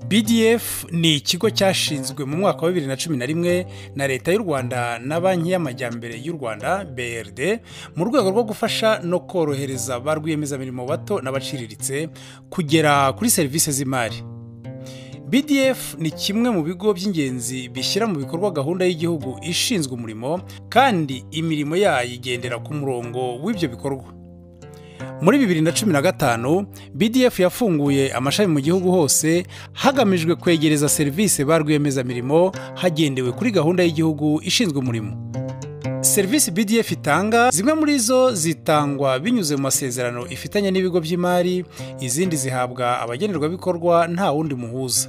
BDF ni ikigo cyashinzwe mu mwaka wa 2011 na leta y'u Rwanda na banki y'amajyambere y'u Rwanda BRD mu rwego rwo gufasha no korohereza ba rwiyemezamirimo bato n'abaciriritse kugera kuri serivisi z'imari. BDF ni kimwe mu bigo by'ingenzi bishyira mu bikorwa gahunda y'igihugu ishinzwe umurimo kandi imirimo yayo igendera ku murongo w'ibyo bikorwa. Muri 2015 BDF yafunguye amashami mu gihugu hose hagamijwe kwegereza serivisi ba rwiyemezamirimo hagendewe kuri gahunda y'igihugu ishinzwe umurimo. Serivisi BDF itanga zimwe muri zo zitangwa binyuze mu masezerano ifitanye n'ibigo by'imari, izindi zihabwa abagenerwabikorwa nta wundi muhuza.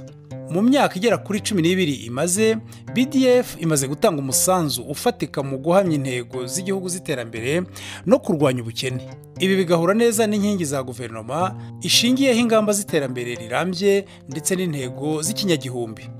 Mu myaka igera kuri 12 imaze, BDF imaze gutanga umusanzu ufatika mu guhamya intego z'igihugu z'iterambere no kurwanya ubukene. Ibi bigahura neza n'inkingi za guverinoma ishingiyeho ingamba z'iterambere rirambye ndetse n'intego z'ikinyagihumbi.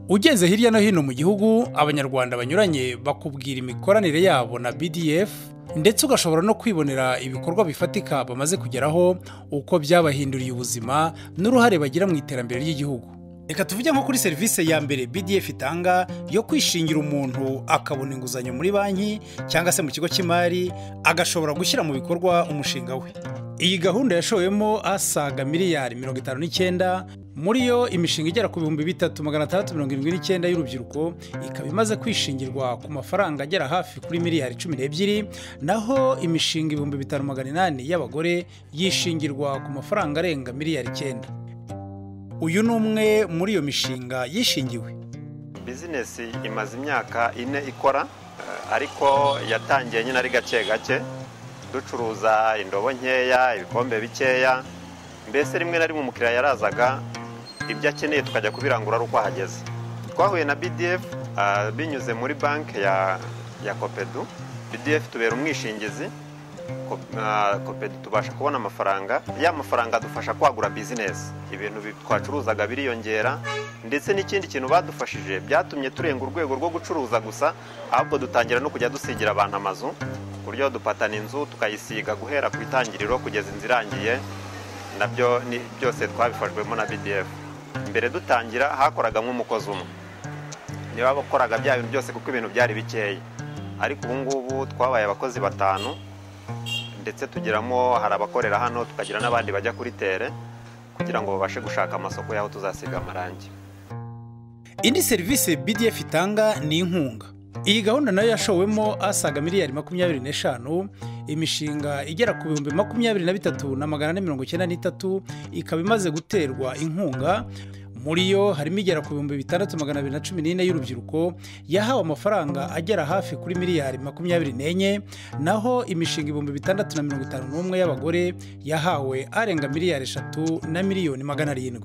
Ugenze hirya no hino mu gihugu, abanyarwanda banyuranye bakubwira imikoranire yabo na BDF ndetse ugashobora no kwibonera ibikorwa bifatika bamaze kugeraho uko byabahinduriye ubuzima n'uruhare bagira mu iterambere ry'igihugu. Reka tuvuge nko kuri serivisi ya mbere BDF itanga yo kwishingira umuntu akabona inguzanyo muri banki cyangwa se mu kigo cy'imari agashobora gushyira mu bikorwa umushinga we. Iyi gahunda yashowemo asaga miliyari 59, muri yo imishinga igera ku 3679 y'urubyiruko ikaba imaze kwishingirwa ku mafaranga agera hafi kuri miliyari 12, naho imishinga 5800 y'abagore yishingirwa ku mafaranga arenga miliyari 9. Uyu ni umwe muri iyo mishinga yishingiwe. Business imaze imyaka 4 ikora, ariko yatangiye nyine ari gake gake ducuruza indobo nkeya, ibikombe bikeya, mbese rimwe na rimwe umukiriya yarazaga ibyo akeneye tukajya kubirangura uko ahageze. Twahuye na BDF binyuze muri banki ya Copedu. BDF tubera umwishingizi, Copedu tubasha kubona amafaranga, ya mafaranga adufasha kwagura business, ibintu twacuruzaga biriyongera, ndetse n'ikindi kintu badufashije byatumye turenga urwego rwo gucuruza gusa, ahubwo dutangira no kujya dusigira abantu amazu, kuryo dupatana inzu tukayisiga guhera ku itangiriro kugeza inzirangiye, nabyo ni byose twabifashwemo na BDF. Mbere dutangira hakoraga nk'umukozi umwe, niba bakoraga bya bintu byose kuko ibintu byari bikeya, ariko ubu ngubu twabaye abakozi 5 ndetse tugiramo hari abakorera hano, tukagira n'abandi bajya kuri tere kugira ngo babashe gushaka amasoko yaho tuzasiga amarangi. Indi serivisi BDF itanga ni inkunga. Iyi gahunda nayo yashowemo asaga miliyari 25, imishinga igera ku 23,493 ikaba imaze guterwa inkunga. Muri yo harimo igera ku 6214 y'urubyiruko yahawe amafaranga agera hafi kuri miliyari 24, naho imishinga 6651 y'abagore yahawe arenga miliyari 3 na miliyoni 700.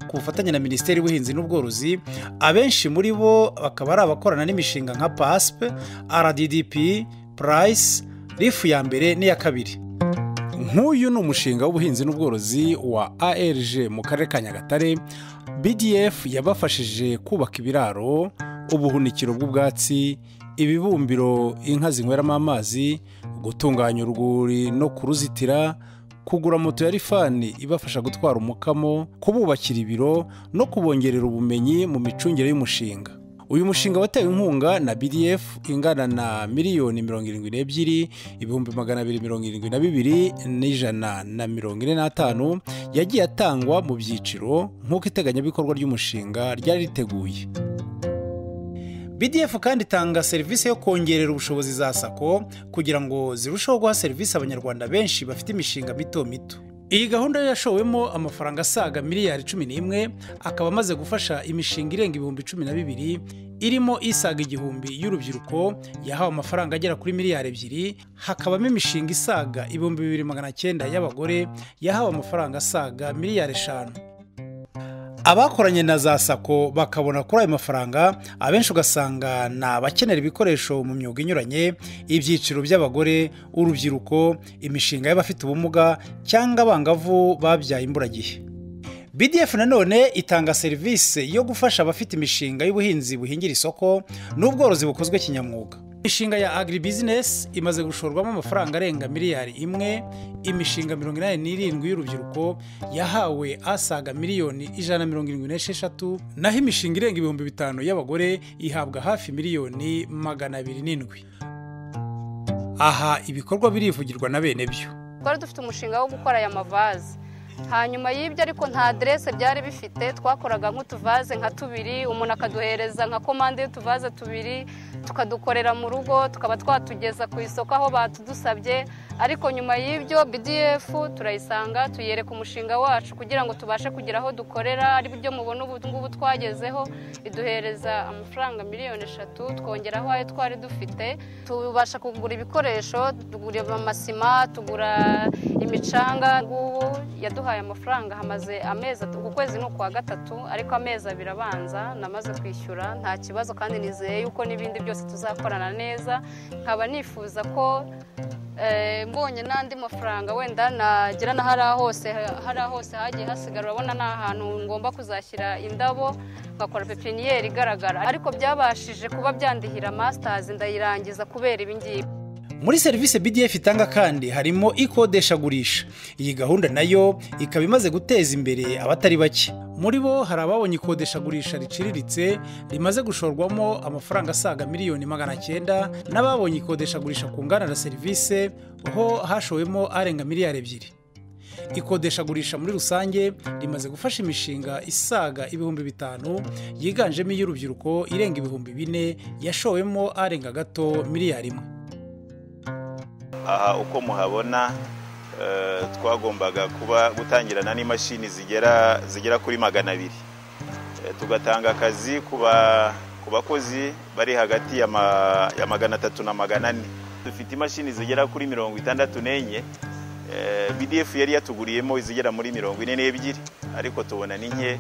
Ku bufatanye na Minisiteri y'Ubuhinzi n'Ubworozi, abenshi muri bo bakaba ari abakorana n'imishinga nka PASP, RDDP, Price, Rifu ya mbere n'iya kabiri. Nk'uyu ni umushinga w'ubuhinzi n'ubworozi wa ARG mu karere ka Nyagatare. BDF yabafashije kubaka ibiraro, ubuhunikiro bw'ubwatsi, ibibumbiro inka zinyweramo amazi, gutunganya urwuri no kuruzitira, kugura moto ya rifani ibafasha gutwara umukamo, kububakira ibiro no kubongerera ubumenyi mu micungire y'umushinga. Uyu mushinga watewe inkunga na BDF ingana na miliyoni 72,272,145 yagiye atangwa mu byiciro nk'uko iteganyabikorwa ry'umushinga ryari riteguye. BDF kandi itanga serivisi yo kongerera ubushobozi za SACCO kugira ngo zirusheho guha serivisi abanyarwanda benshi bafite imishinga mito mito. Iyi gahunda yashowemo amafaranga asaga miliyari 11, akaba amaze gufasha imishinga irenga 12,000 irimo isaga 1000 y'urubyiruko yahawe amafaranga agera kuri miliyari 2, hakabamo imishinga isaga 2900 y'abagore yahawe amafaranga asaga miliyari 5. Abakoranye na za SACCO bakabona kuri ayo mafaranga, abenshi ugasanga na abakenera ibikoresho mu myuga inyuranye, ibyiciro by'abagore, urubyiruko, imishinga y'abafite ubumuga cyangwa abangavu babyaye imburagihe. BDF nanone itanga serivisi yo gufasha abafite imishinga y'ubuhinzi buhingira isoko n'ubworozi bukozwe kinyamwuga. Imishinga ya agribusiness imaze gushorwamo amafaranga arenga miliyari imwe, imishinga 87 y'urubyiruko yahawe asaga miliyoni 176, naho imishinga irenga 5,000 y'abagore ihabwa hafi miliyoni 207. Aha ibikorwa birivugirwa na bene byo. Twari dufite umushinga wo gukora aya mavaze, hanyuma y'ibyo ariko nta adresse byari bifite. Twakoraga nk'utuvaze nka 2, umuntu akaduhereza nka komande y'utuvaze 2 tukadukorera mu rugo, tukaba twatugeza ku isoko aho batudusabye. Ariko nyuma y'ibyo BDF turayisanga, tuyereka umushinga wacu kugira ngo tubashe kugira aho dukorera, ari byo mubona ubu ngubu twagezeho. Iduhereza amafaranga miliyoni 3, twongeraho ayo twari dufite, tubasha kugura ibikoresho, tugura amasima, tugura imicanga. Ngubu yaduhaye amafaranga hamaze amezi, uku kwezi ni ukwa 3, ariko amezi 2 abanza namaze kwishyura nta kibazo, kandi nizeye yuko n'ibindi byose tuzakorana neza. Nkaba nifuza ko mbonye n'andi mafaranga wenda nagira na hari hose hagiye hasigara. Urabona nta hantu ngomba kuzashyira indabo, ngakora pepiniyeri igaragara, ariko byabashije kuba byandihira masters ndayirangiza kubera ibingibi. Muri serivisi BDF itanga kandi harimo ikodeshagurisha. Iyi gahunda nayo ikaba imaze guteza imbere abatari bake. Muri bo hari ababonye ikodeshagurisha riciriritse rimaze gushorwamo amafaranga asaga miliyoni 900, n'ababonye ikodeshagurisha kungana na serivisi ho hashowemo arenga miliyari 2. Ikodeshagurisha muri rusange rimaze gufasha imishinga isaga 5,000 yiganjemo iy'urubyiruko irenga 4,000 yashowemo arenga gato miliyari 1. Aha uko muhabona twagombaga gutangirana n'imashini zigera kuri 200. Tugatanga akazi ku bakozi bari hagati ya 300 na 400. Dufite imashini zigera kuri 64. BDF yari yatuguriyemo izigera muri 42, ariko tubona n'inke.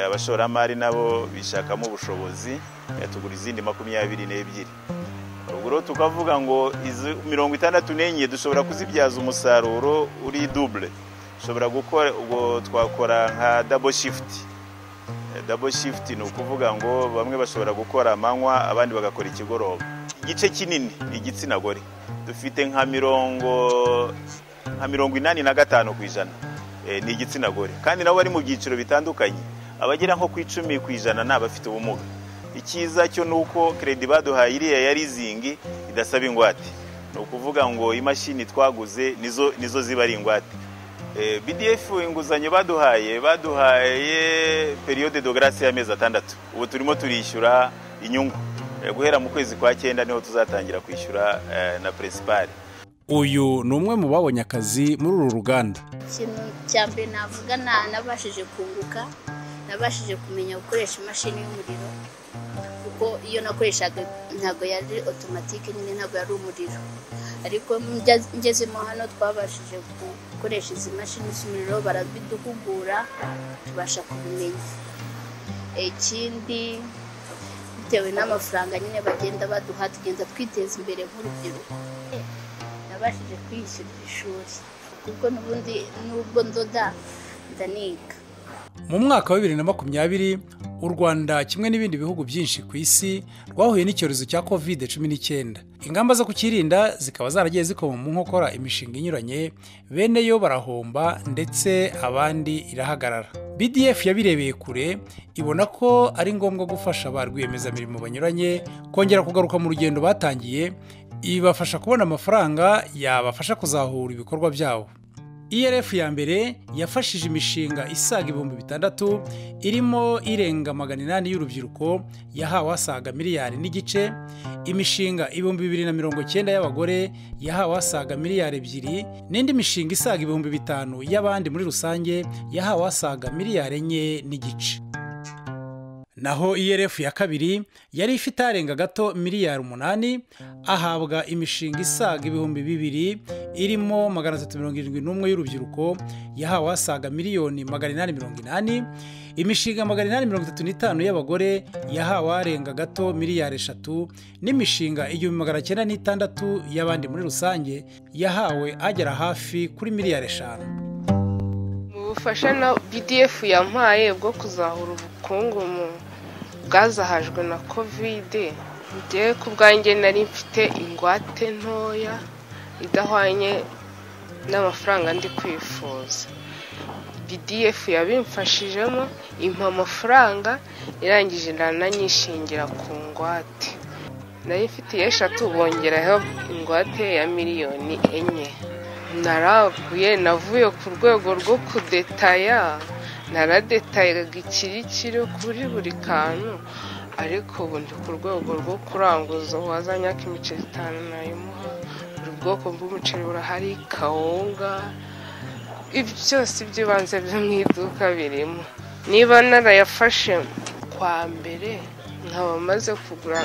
Abashoramari nabo bishakamo ubushobozi, yatugura izindi 22. Ubwo tukavuga ngo izi 64 dushobora kuzibyaza umusaruro uri double. Dushobora gukora ubwo twakora nka double shift. Double shift ni ukuvuga ngo bamwe bashobora gukora amanywa, abandi bagakora ikigoroba. Igice kinini igitsina gore dufite nka 85% ni igitsina gore, kandi nabo bari mu byiciro bitandukanye. Abagera nko ku 10% n'abafite ubumuga. Ikiza cyo nuko credit baduhaye iriya ya leasing idasaba ingwate. No kuvuga ngo imashini twaguze nizo ziba ari ingwate. BDF inguzanyo baduhaye periode de grâce y'amezi 6. Ubu turimo turishyura inyungu. Guhera mu kwezi kwa 9 niho tuzatangira kwishyura na principal. Uyu ni umwe mu babonye akazi muri uru ruganda. Ikintu cyambere navuga nabashije kunguka, nabashije kumenya gukoresha imashini y'umuriro, kuko iyo nakoreshaga ntago yari automatique, nyine ntago yari umuriro. Ariko ngezemo hano twabashije gukoresha izi mashini z'umuriro, barabiduhugura tubasha kubimenya. Ikindi bitewe n'amafaranga nyine bagenda baduha, tugenda twiteza imbere nk'urubyiruko. Nabashije kwishyura ishuri kuko n'ubundi nubwo ndoda ndaniga. Mu mwaka wa 2020 u Rwanda kimwe n'ibindi bihugu byinshi ku isi rwahuye n'icyorezo cya COVID-19. Ingamba zo kukirinda zikaba zaragiye zikoma mu nkokora imishinga inyuranye, bene yo barahomba ndetse abandi irahagarara. BDF yabirebeye kure, ibona ko ari ngombwa gufasha ba rwiyemezamirimo banyuranye kongera kugaruka mu rugendo batangiye, ibafasha kubona amafaranga yabafasha kuzahura ibikorwa byabo. IRF ya mbere yafashije imishinga isaga 6,000 irimo irenga 800 y'urubyiruko yahawe asaga miliyari n'igice, imishinga 2,090 y'abagore yahawe asaga miliyari 2, n'indi mishinga isaga 5,000 y'abandi muri rusange yahawe asaga miliyari 4 n'igice. Naho IRF ya kabiri yari ifite arenga gato miliyari 8, ahabwa imishinga isaga 2,000 irimo 371 y'urubyiruko yahawe asaga miliyoni 880, imishinga 835 y'abagore yahawe arenga gato miliyari 3, n'imishinga 906 y'abandi muri rusange yahawe agera hafi kuri miliyari 5. Mu ubufasha na BDF yampaye bwo kuzahura ubukungu bwazahajwe na kovide, njye ku bwanjye nari mfite ingwate ntoya idahwanye n'amafaranga ndi kwifuza. BDF yabimfashijemo impa amafaranga irangije ndananyishingira ku ngwate. Nari mfite 3 bongeraho ingwate ya miliyoni 4. Naraguye navuye ku rwego rwo kudetaya, naradetayaga ikirikiro kuri buri kantu, ariko ubu ndi ku rwego rwo kuranguza. Wazanyaka imiceri 5 nayimuha, buri bwoko bw'umuceri burahari, kawunga, ibyo byose by'ibanze byo mu iduka birimo. Niba narayafashe kwa mbere nkaba maze kugura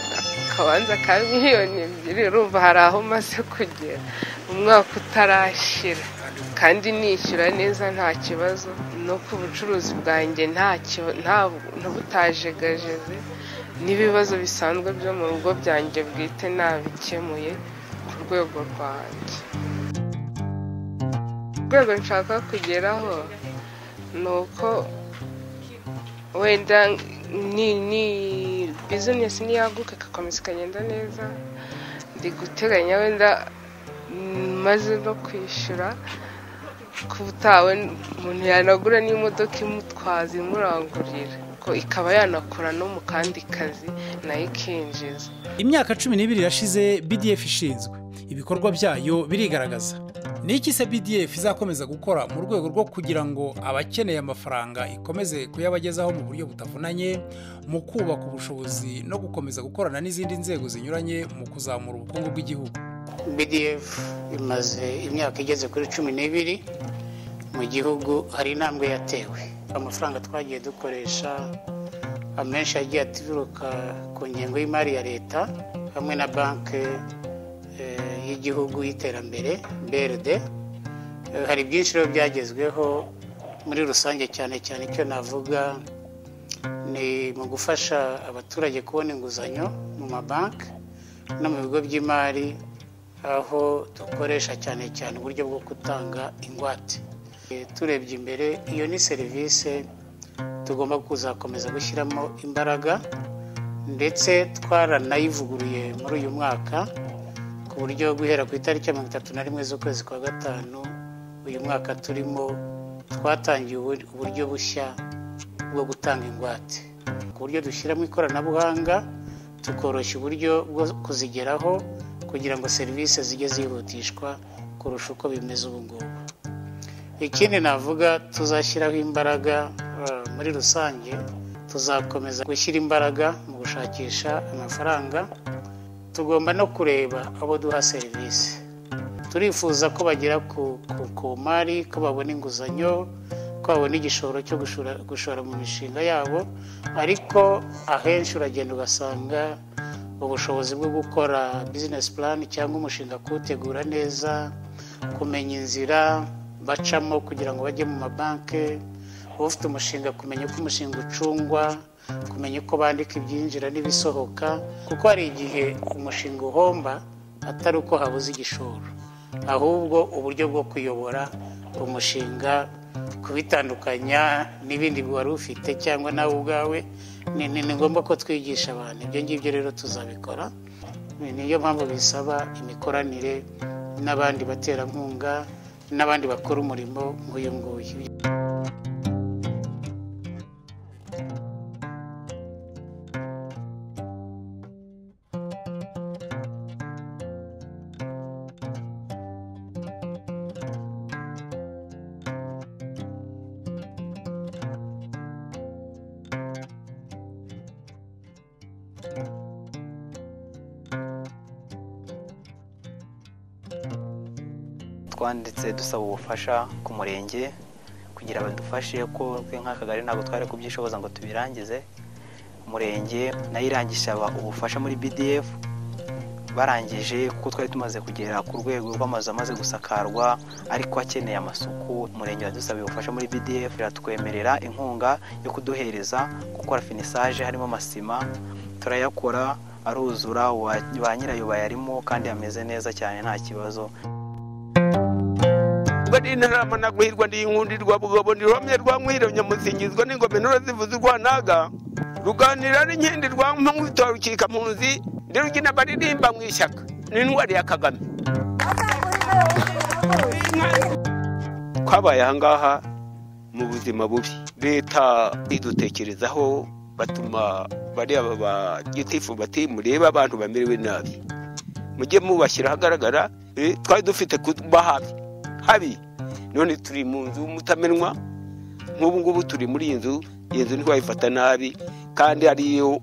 akabanza ka miliyoni 2, urumva hari aho maze kugera umwaka utarashira, kandi nishyura neza nta kibazo. No ku bucuruzi bwanjye nta butajegajeze, n'ibibazo bisanzwe byo mu rugo byanjye bwite nabikemuye ku rwego rwanjye. Urwego nshaka kugeraho ni uko wenda ni business niyaguka ikakomeza ikagenda neza. Ndi guteganya wenda maze no kwishyura kubutawe umuntu yanagura n'imodoka imutwaza imurangurira, ko ikaba yanakora no mu kandi kazi nayo ikinjiza. Imyaka 12 irashize BDF ishinzwe, ibikorwa byayo birigaragaza. Ni iki se BDF izakomeza gukora mu rwego rwo kugira ngo abakeneye amafaranga ikomeze kuyabagezaho mu buryo butavunanye, mu kubaka ubushobozi no gukomeza gukorana n'izindi nzego zinyuranye mu kuzamura ubukungu bw'igihugu? BDF imaze imyaka igeze kuri 12 mu gihugu. Hari intambwe yatewe, amafaranga twagiye dukoresha amenshi yagiye aturuka ku ngengo y'imari ya leta hamwe na banki y'igihugu y'iterambere BRD. Hari byinshi rero byagezweho muri rusange, cyane cyane icyo navuga ni mu gufasha abaturage kubona inguzanyo mu mabanki no mu bigo by'imari, aho dukoresha cyane cyane uburyo bwo gutanga ingwate. Turebye imbere, iyo ni serivisi tugomba kuzakomeza gushyiramo imbaraga, ndetse twaranayivuguruye muri uyu mwaka ku buryo guhera ku itariki 31 z'ukwezi kwa 5 uyu mwaka turimo, twatangiye uburyo bushya bwo gutanga ingwate, ku buryo dushyiramo ikoranabuhanga tukoroshya uburyo bwo kuzigeraho kugira ngo serivisi zijye zihutishwa kurusha uko bimeze ubu ngubu. Ikindi navuga, tuzashyiraho imbaraga muri rusange, tuzakomeza gushyira imbaraga mu gushakisha amafaranga. Tugomba no kureba abo duha serivisi, turifuza ko bagera ku mari, ko babona inguzanyo, ko babona igishoro cyo gushora mu mishinga yabo. Ariko ahenshi uragenda ugasanga ubushobozi bwo gukora business plan cyangwa umushinga kuwutegura neza, kumenya inzira bacamo kugira ngo bajye mu mabanki, ufite umushinga kumenya uko umushinga ucungwa, kumenya uko bandika ibyinjira n'ibisohoka, kuko hari igihe umushinga uhomba atari uko habuze igishoro, ahubwo uburyo bwo kuyobora umushinga, kubitandukanya n'ibindi wari ufite cyangwa nawe ubwawe. Ni ngombwa ko twigisha abantu ibyo ngibyo, rero tuzabikora. Niyo mpamvu bisaba imikoranire n'abandi baterankunga n'abandi bakora umurimo nk'uyu nguyu. Twanditse dusaba ubufasha ku murenge kugira badufashe, ko nk'akagari ntabwo twari kubyishoboza ngo tubirangize. Umurenge nayirangisha ubufasha muri BDF, barangije kuko twari tumaze kugera ku rwego rw'amazu amaze gusakarwa ariko akeneye amasuku. Umurenge wadusaba ubufasha muri BDF, iratwemerera inkunga yo kuduhereza gukora finisage, harimo amasima, turayakora aruzura, ba nyirayo bayarimo kandi ameze neza cyane nta kibazo. ubwo ari intarama naguhirwa ndi inkundirwa bugabo ndi romye rwa mwiro nyamusingizwa n'ingome ntura zivuze urwanaga ruganira n'inkindi rwa nkwitora rukika mpunzi ndi rugina baririmba mu ishyaka n'intwari ya Kagame kwabaye ahangaha mu buzima bubi leta idutekerezaho batuma bari aba gitifu bati mureba abantu bamerewe nabi mujye mubashyira ahagaragara twari dufite kuba habi none turi mu nzu mutamenwa nk'ubu ngubu turi muri iyi nzu ntiwayifata nabi kandi ariyo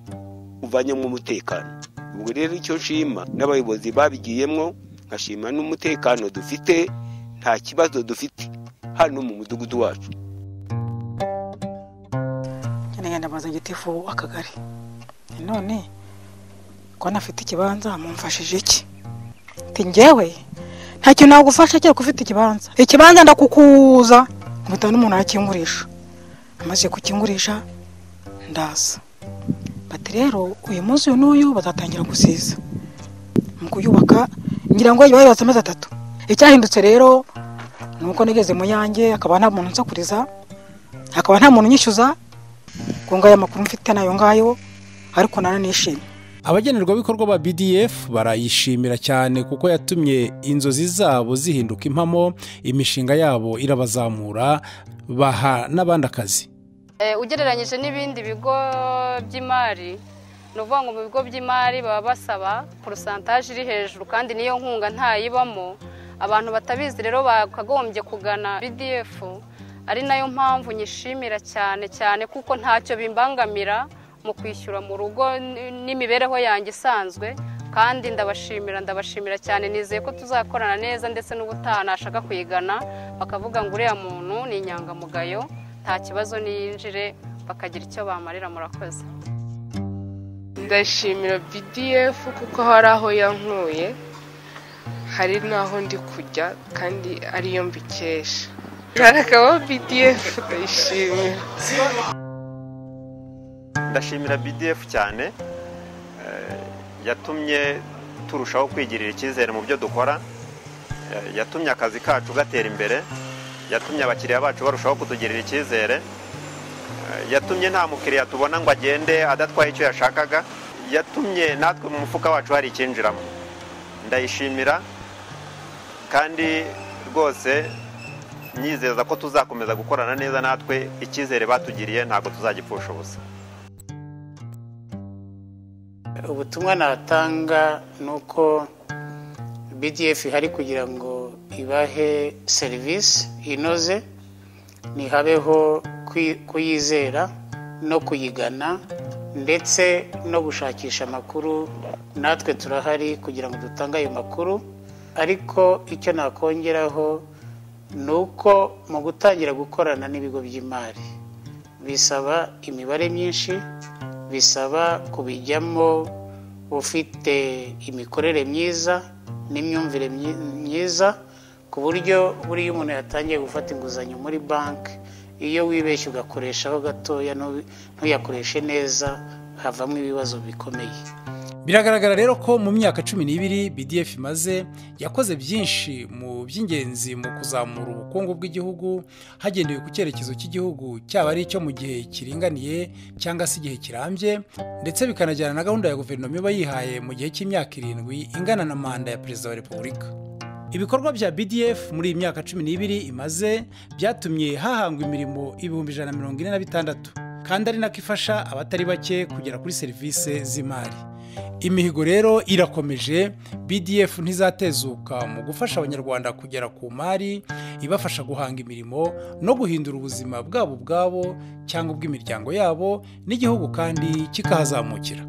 uvanyemo umutekano ubwo rero icyo nshima n'abayobozi babigiyemwo nkashima n'umutekano dufite nta kibazo dufite hano mu mudugudu wacu. Ngenda maze gitifu akagari none ko nafite ikibanza mumfashije iki ati njyewe nta kintu nagufasha cyo kufite ikibanza ndakukuza ngita n'umuntu akingurisha amaze kukingurisha ndaza bati rero uyu munsi uyu n'uyu bazatangira gusiza mu kuyubaka ngira ngo yubatse amezi 3 icyahindutse rero nuko nigeze mu yanjye akaba nta muntu nsakuriza akaba nta muntu nyishyuza kunga ya makuru mfite nayo ngayo ariko naranishimye. Abagenerwabikorwa ba BDF barayishimira cyane kuko yatumye inzozi zabo zihinduka impamo, imishinga yabo irabazamura, baha n'abandi akazi. Ugereranyije n'ibindi bigo by'imari, nuvuga ngo mu bigo by'imari baba basaba pourcentage iri hejuru kandi niyo nkunga ntayibamo. Abantu batabizi rero bakagombye kugana BDF, ari nayo mpamvu nyishimira cyane kuko ntacyo bimbangamira mu kwishyura mu rugo n'imibereho yanjye isanzwe, kandi ndabashimira cyane. Nizeye ko tuzakorana neza ndetse n'ubutaha nashaka kwigana bakavuga ngo uriya muntu ni inyangamugayo, nta kibazo niyinjire bakagira icyo bamarira. Murakoze. Ndashimira BDF kuko hari aho yankuye, hari naho ndi kujya kandi ariyo mbikesha. Karakaba BDF ndashimira. Ndashimira BDF cyane, yatumye turushaho kwigirira icyizere mu byo dukora, yatumye akazi kacu gatera imbere, yatumye abakiriya bacu barushaho kutugirira icyizere, yatumye nta mukiriya tubona ngo agende adatwaye icyo yashakaga, yatumye natwe mu mufuka wacu hari ikinjiramo. Ndayishimira kandi rwose nyizeza ko tuzakomeza gukorana neza, natwe icyizere batugiriye ntabwo tuzagipfusha ubusa. Ubutumwa natanga nuko BDF hari kugira ngo ibahe service inoze, nihabeho kuyizera no kuyigana ndetse no gushakisha amakuru. Natwe turahari kugira ngo dutange ayo makuru, ariko icyo nakongeraho nuko mu gutangira gukorana n'ibigo by'imari bisaba imibare myinshi, bisaba kubijyamo ufite imikorere myiza n'imyumvire myiza, ku buryo buri umuntu yatangiye gufata inguzanyo muri banki, iyo wibeshye ugakoreshaho gatoya ntuyakoreshe neza havamo ibibazo bikomeye. Biragaragara rero ko mu myaka 12 BDF imaze yakoze byinshi mu by'ingenzi mu kuzamura ubukungu bw'igihugu, hagendewe ku cyerekezo cy'igihugu cyaba ari cyo mu gihe kiringaniye cyangwa se igihe kirambye, ndetse bikanajyana na gahunda ya guverinoma iba yihaye mu gihe cy'imyaka 7 ingana na manda ya Perezida wa Repubulika. Ibikorwa bya BDF muri iyi myaka 12 imaze byatumye hahangwa imirimo 146 kandi ari nako ifasha abatari bake kugera kuri serivisi z'imari. Imihigo rero irakomeje, BDF ntizatezuka mu gufasha abanyarwanda kugera ku mari, ibafasha guhanga imirimo no guhindura ubuzima bwabo cyangwa ubw'imiryango yabo, n'igihugu kandi kikahazamukira.